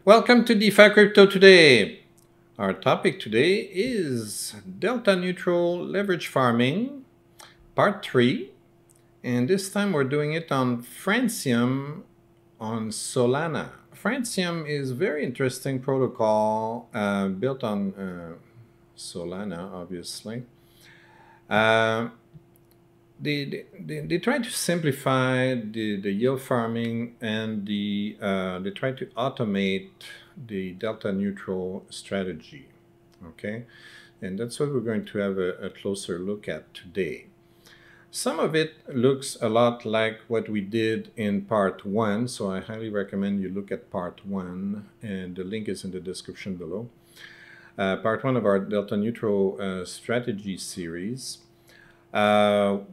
Welcome to Defi Crypto Today. Our topic today is delta neutral leverage farming, part 3. And this time we're doing it on Francium on Solana. Francium is a very interesting protocol built on Solana, obviously. They try to simplify the yield farming, and they try to automate the delta neutral strategy. Okay, and that's what we're going to have a closer look at today. Some of it looks a lot like what we did in part 1, so I highly recommend you look at part 1, and the link is in the description below. Part 1 of our delta neutral strategy series.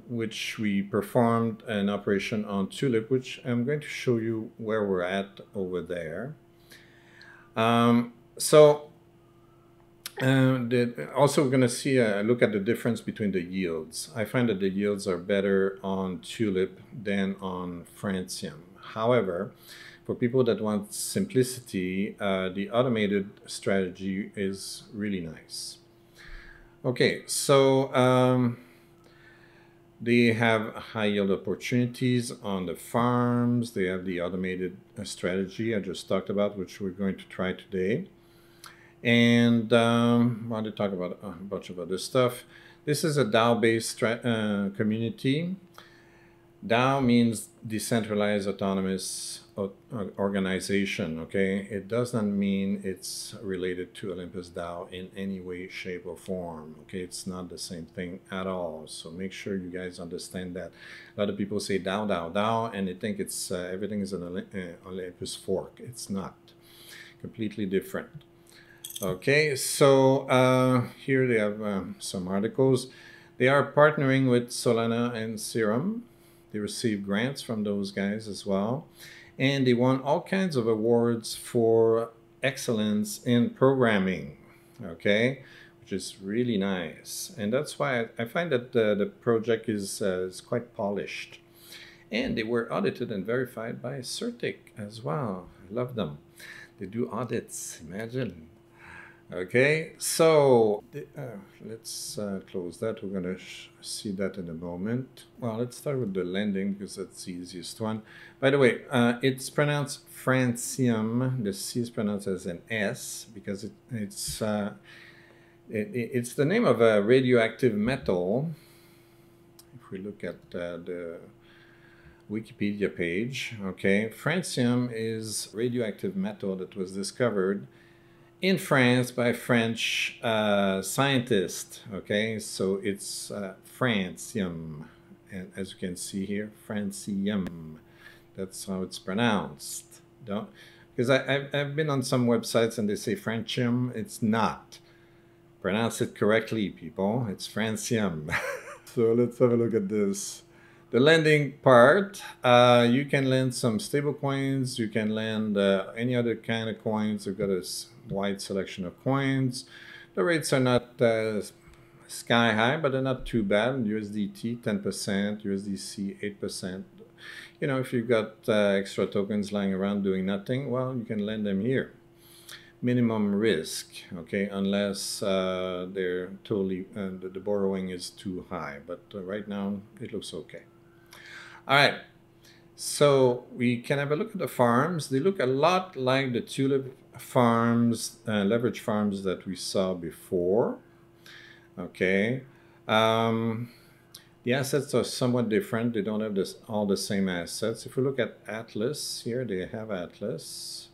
Which we performed an operation on Tulip, which I'm going to show you where we're at over there. Also we're going to see a look at the difference between the yields. I find that the yields are better on Tulip than on Francium. However, for people that want simplicity, the automated strategy is really nice. Okay, so they have high yield opportunities on the farms. They have the automated strategy I just talked about, which we're going to try today. And I want to talk about a bunch of other stuff. This is a DAO-based community. DAO means decentralized autonomous organization, okay? It does not mean it's related to Olympus DAO in any way, shape, or form, okay? It's not the same thing at all, so make sure you guys understand that. A lot of people say DAO, DAO, DAO, and they think it's everything is an Olympus fork. It's not. Completely different. Okay, so here they have some articles. They are partnering with Solana and Serum. They received grants from those guys as well. And they won all kinds of awards for excellence in programming, okay, which is really nice. And that's why I find that the project is quite polished. And they were audited and verified by Certic as well. I love them. They do audits, imagine. Okay, so let's close that. We're going to see that in a moment. Well, let's start with the lending because that's the easiest one. By the way, it's pronounced Francium. The C is pronounced as an S because it's the name of a radioactive metal. If we look at the Wikipedia page, okay, Francium is radioactive metal that was discovered in France by French scientists, okay? So it's Francium, and as you can see here, Francium. That's how it's pronounced. Don't, because I've been on some websites and they say Francium. It's not. Pronounce it correctly, people. It's Francium. So let's have a look at this. The lending part, you can lend some stable coins. You can lend any other kind of coins. We've got a wide selection of coins. The rates are not sky high, but they're not too bad. USDT 10%, USDC 8%. You know, if you've got extra tokens lying around doing nothing, well, you can lend them here. Minimum risk, okay, unless they're totally the borrowing is too high. But right now it looks okay. All right, so we can have a look at the farms. They look a lot like the Tulip farms, leverage farms that we saw before. Okay, the assets are somewhat different. They don't have all the same assets. If we look at Atlas here, they have Atlas,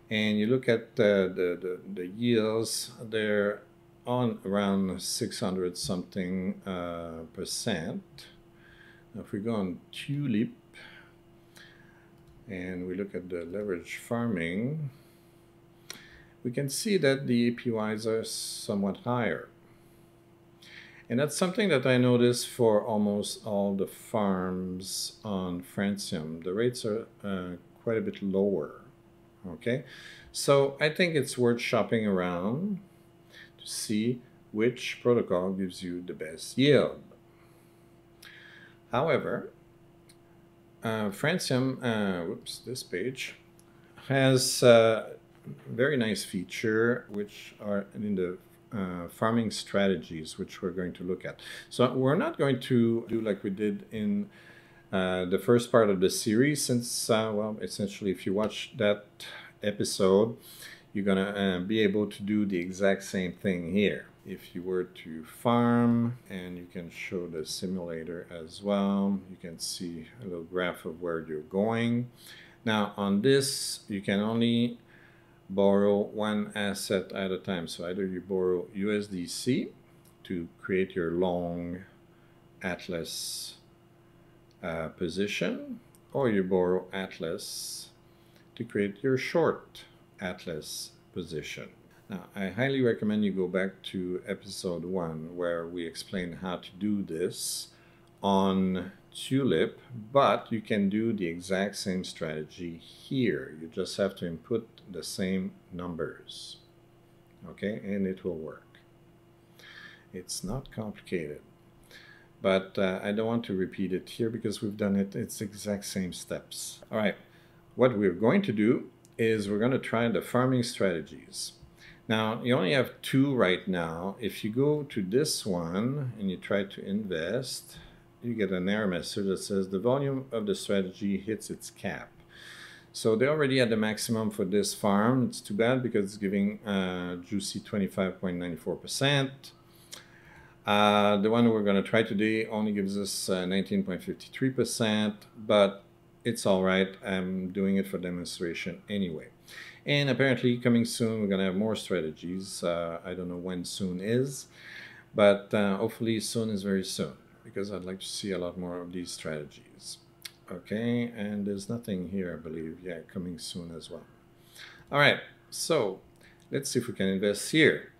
and you look at the yields, they're on around 600 something percent. Now if we go on Tulip and we look at the leverage farming, we can see that the APYs are somewhat higher. And that's something that I noticed for almost all the farms on Francium. The rates are quite a bit lower. Okay, so I think it's worth shopping around to see which protocol gives you the best yield. However, Francium, whoops, this page, has a very nice feature, which are in the farming strategies, which we're going to look at. So we're not going to do like we did in the first part of the series, since, well, essentially, if you watch that episode, you're gonna be able to do the exact same thing here. If you were to farm, and you can show the simulator as well, you can see a little graph of where you're going. Now on this, you can only borrow one asset at a time. So either you borrow USDC to create your long Atlas position, or you borrow Atlas to create your short Atlas position. Now, I highly recommend you go back to episode 1, where we explain how to do this on Tulip, but you can do the exact same strategy here. You just have to input the same numbers, okay, and it will work. It's not complicated, but I don't want to repeat it here because we've done it. It's the exact same steps. All right, what we're going to do is we're going to try the farming strategies. Now, you only have 2 right now. If you go to this one and you try to invest, you get an error message that says the volume of the strategy hits its cap. So they're already at the maximum for this farm. It's too bad because it's giving juicy 25.94%. The one we're going to try today only gives us 19.53%, but it's all right. I'm doing it for demonstration anyway. And apparently coming soon, we're going to have more strategies. I don't know when soon is, but hopefully soon is very soon, because I'd like to see a lot more of these strategies. Okay, and there's nothing here, I believe. Yeah, coming soon as well. All right, so let's see if we can invest here.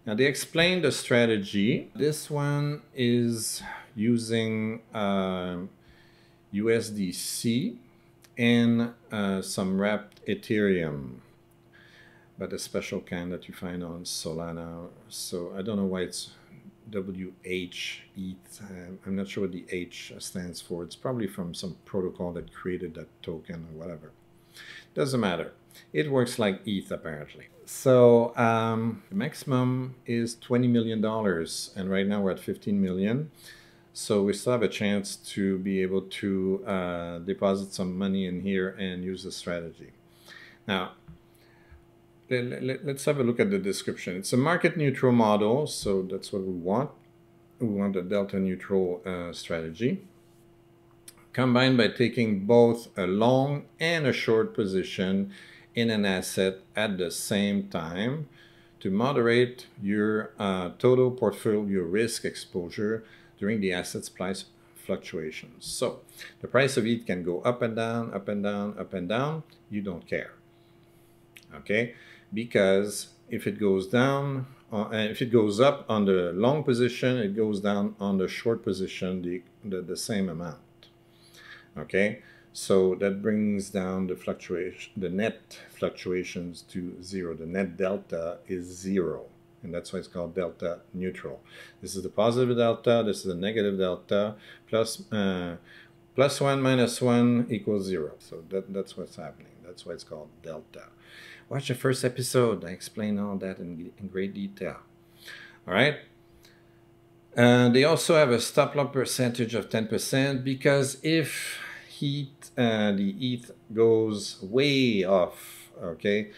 Now, they explain the strategy. This one is using USDC and some wrapped Ethereum, but a special kind that you find on Solana. So I don't know why it's whETH. I'm not sure what the H stands for. It's probably from some protocol that created that token or whatever. Doesn't matter. It works like ETH apparently. So the maximum is $20 million, and right now we're at 15 million. So we still have a chance to be able to deposit some money in here and use the strategy. Now, let's have a look at the description. It's a market neutral model, so that's what we want. We want a delta neutral strategy, combined by taking both a long and a short position in an asset at the same time to moderate your total portfolio risk exposure during the asset's price fluctuations. So the price of ETH can go up and down, up and down, up and down. You don't care, okay? Because if it goes down, if it goes up on the long position, it goes down on the short position the same amount. Okay, so that brings down the fluctuation, the net fluctuations to 0. The net delta is 0, and that's why it's called delta neutral. This is the positive delta. This is the negative delta. Plus 1 minus 1 equals 0. So that's what's happening. That's why it's called delta. Watch the first episode. I explain all that in great detail. All right. They also have a stop loss percentage of 10%, because if the ETH goes way off, okay,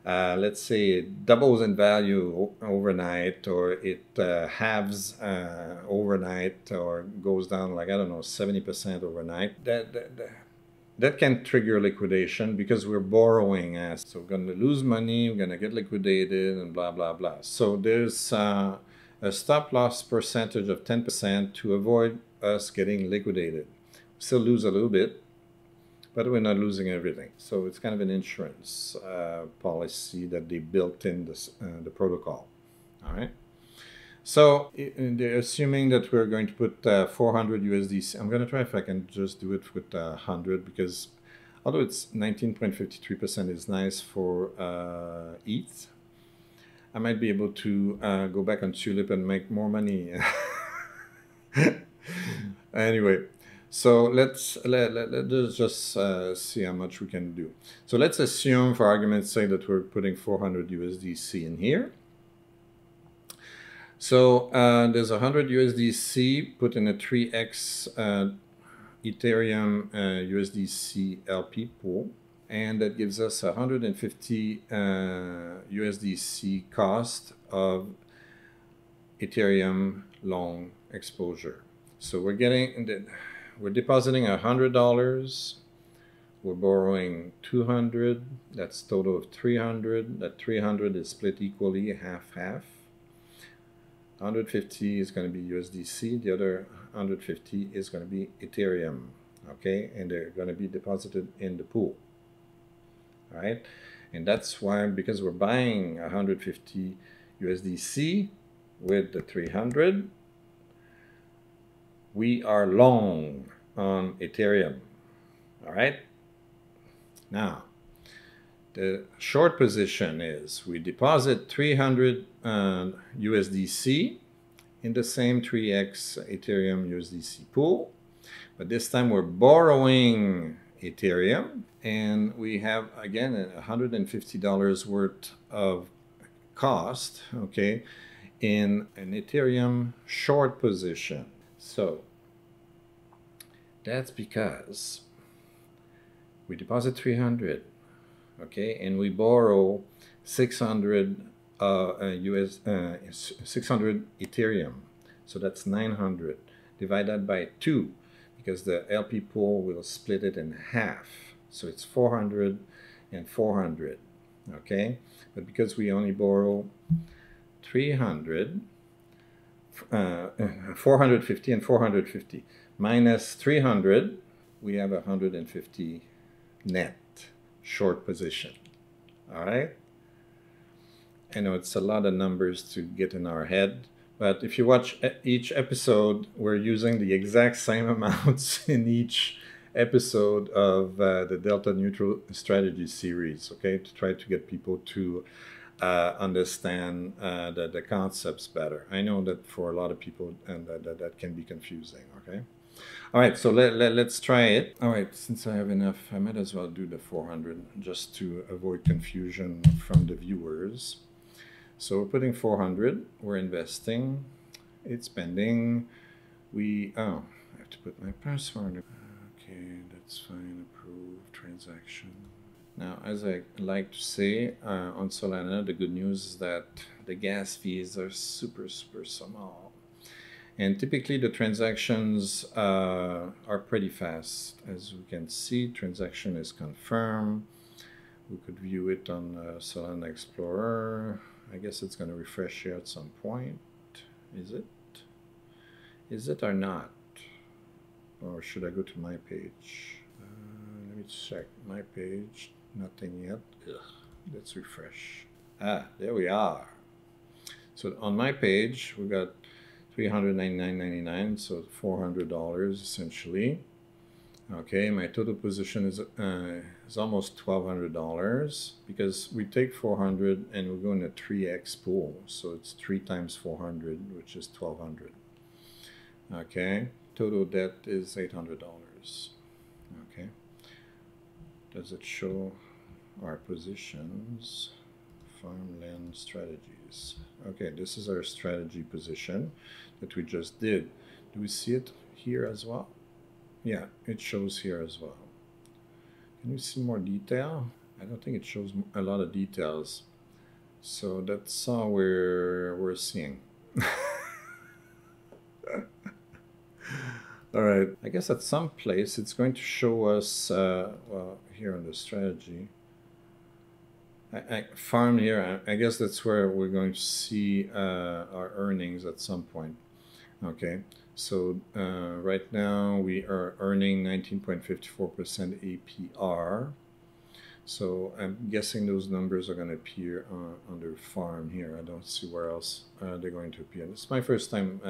let's say it doubles in value overnight, or it halves overnight, or goes down like, I don't know, 70% overnight, that can trigger liquidation, because we're borrowing assets. So we're going to lose money, we're going to get liquidated, and blah, blah, blah. So there's a stop loss percentage of 10% to avoid us getting liquidated. We still lose a little bit, but we're not losing everything. So it's kind of an insurance policy that they built in the protocol. All right. So they're assuming that we're going to put 400 USDC. I'm going to try if I can just do it with 100, because although it's 19.53% is nice for ETH, I might be able to go back on Tulip and make more money. Anyway, So let's just see how much we can do. So let's assume, for argument's sake, that we're putting 400 USDC in here. So there's 100 USDC put in a 3x Ethereum USDC LP pool, and that gives us 150 USDC cost of Ethereum long exposure. So we're depositing $100. We're borrowing 200. That's total of 300. That 300 is split equally, half-half. 150 is going to be USDC. The other 150 is going to be Ethereum. Okay, and they're going to be deposited in the pool. All right, and that's why, because we're buying 150 USDC with the 300, we are long on Ethereum. All right. Now, the short position is we deposit 300 USDC in the same 3x Ethereum USDC pool, but this time we're borrowing Ethereum, and we have again $150 worth of cost, okay, in an Ethereum short position. So that's because we deposit 300, okay, and we borrow 600 600 Ethereum. So that's 900. Divide that by 2, because the LP pool will split it in half. So it's 400 and 400, okay? But because we only borrow 300, 450 and 450 minus 300, we have 150 net short position. All right, I know it's a lot of numbers to get in our head, but if you watch each episode, we're using the exact same amounts in each episode of the Delta Neutral Strategy series, okay, to try to get people to understand the concepts better. I know that for a lot of people, and that can be confusing, okay? All right, so let's try it. All right, since I have enough, I might as well do the 400 just to avoid confusion from the viewers. So we're putting 400, we're investing, it's pending. I have to put my password. Okay, that's fine, approve transaction. Now, as I like to say on Solana, the good news is that the gas fees are super small. And typically the transactions are pretty fast. As we can see, transaction is confirmed. We could view it on Solana Explorer. I guess it's going to refresh here at some point. Is it? Is it or not? Or should I go to my page? Let me check my page. Nothing yet. Ugh. Let's refresh. Ah, there we are. So on my page, we got $399.99, so $400 essentially. Okay, my total position is almost $1,200 because we take 400 and we go in a 3x pool, so it's 3 times 400, which is $1,200. Okay, total debt is $800. Okay, does it show our positions? Farmland strategies. Okay, this is our strategy position that we just did. Do we see it here as well? Yeah, it shows here as well. Can you see more detail? I don't think it shows a lot of details. So that's all we're seeing. All right, I guess at some place it's going to show us, well, here on the strategy. I farm here, I guess that's where we're going to see our earnings at some point. Okay, so right now we are earning 19.54% APR. So I'm guessing those numbers are going to appear under farm here. I don't see where else they're going to appear. It's my first time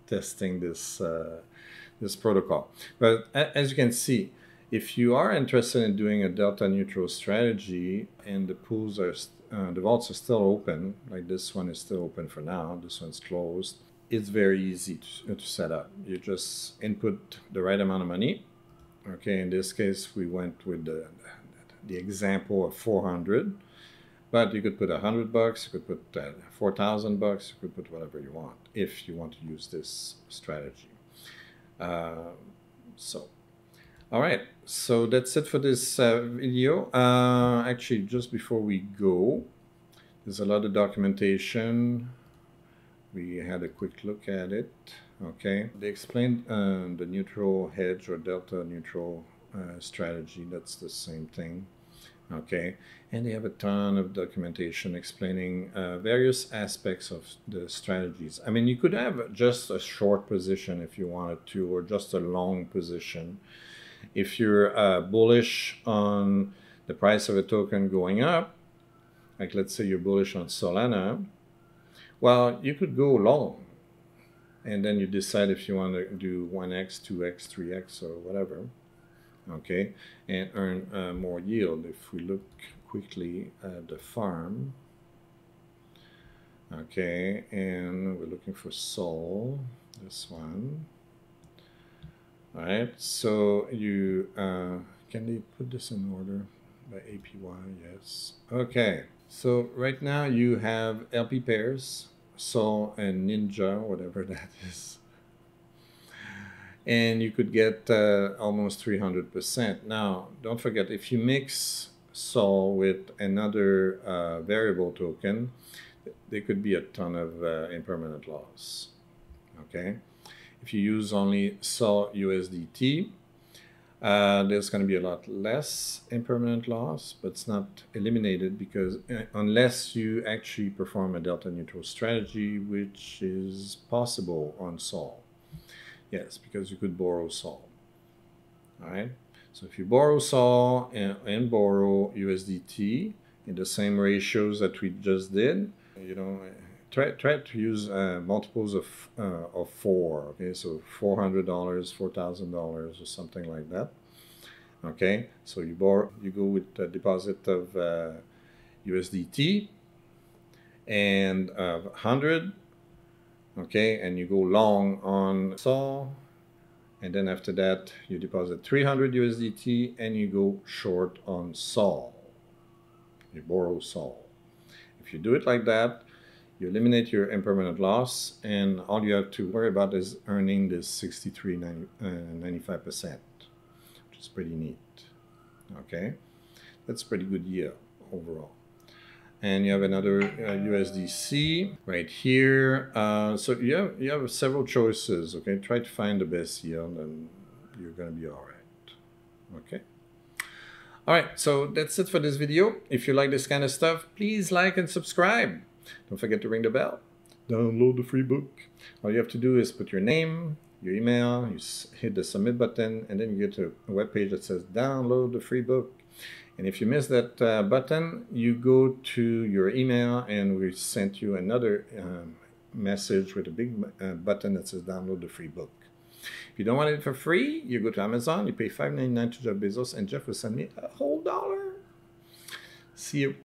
testing this this protocol. But as you can see, if you are interested in doing a delta neutral strategy and the pools are, the vaults are still open, like this one is still open for now, this one's closed. it's very easy to set up. You just input the right amount of money. Okay, in this case, we went with the example of 400, but you could put $100, you could put 4,000 bucks, you could put whatever you want if you want to use this strategy. All right, so that's it for this video. Actually, just before we go, there's a lot of documentation. We had a quick look at it. Okay, they explained the neutral hedge or delta neutral strategy. That's the same thing. Okay, and they have a ton of documentation explaining various aspects of the strategies. I mean, you could have just a short position if you wanted to, or just a long position. If you're bullish on the price of a token going up, like let's say you're bullish on Solana, well, you could go long, and then you decide if you want to do 1x, 2x, 3x, or whatever, okay, and earn more yield. If we look quickly at the farm, okay, and we're looking for Sol, this one. All right, so you can they put this in order by APY? Yes. Okay, so right now you have LP pairs, Sol and Ninja, whatever that is, and you could get almost 300%. Now, don't forget, if you mix Sol with another variable token, there could be a ton of impermanent loss. Okay. If you use only Sol USDT, there's going to be a lot less impermanent loss, but it's not eliminated because unless you actually perform a delta neutral strategy, which is possible on Sol. Yes, because you could borrow Sol. All right. So if you borrow Sol and borrow USDT in the same ratios that we just did, you know, try to use multiples of 4. Okay, so $400, $4,000, or something like that. Okay, so you go with a deposit of USDT and 100. Okay, and you go long on Sol, and then after that you deposit 300 USDT and you go short on Sol. You borrow Sol. If you do it like that, you eliminate your impermanent loss, and all you have to worry about is earning this 63.95%, which is pretty neat. Okay, that's pretty good yield overall. And you have another USDC right here. So you have several choices. Okay, try to find the best yield, and you're gonna be all right. Okay. All right, so that's it for this video. If you like this kind of stuff, please like and subscribe. Don't forget to ring the bell. Download the free book. All you have to do is put your name, your email, you hit the submit button, and then you get to a web page that says download the free book. And if you miss that button, you go to your email and we sent you another message with a big button that says download the free book. If you don't want it for free, you go to Amazon, you pay $5.99 to Jeff Bezos, and Jeff will send me a whole $1. See you.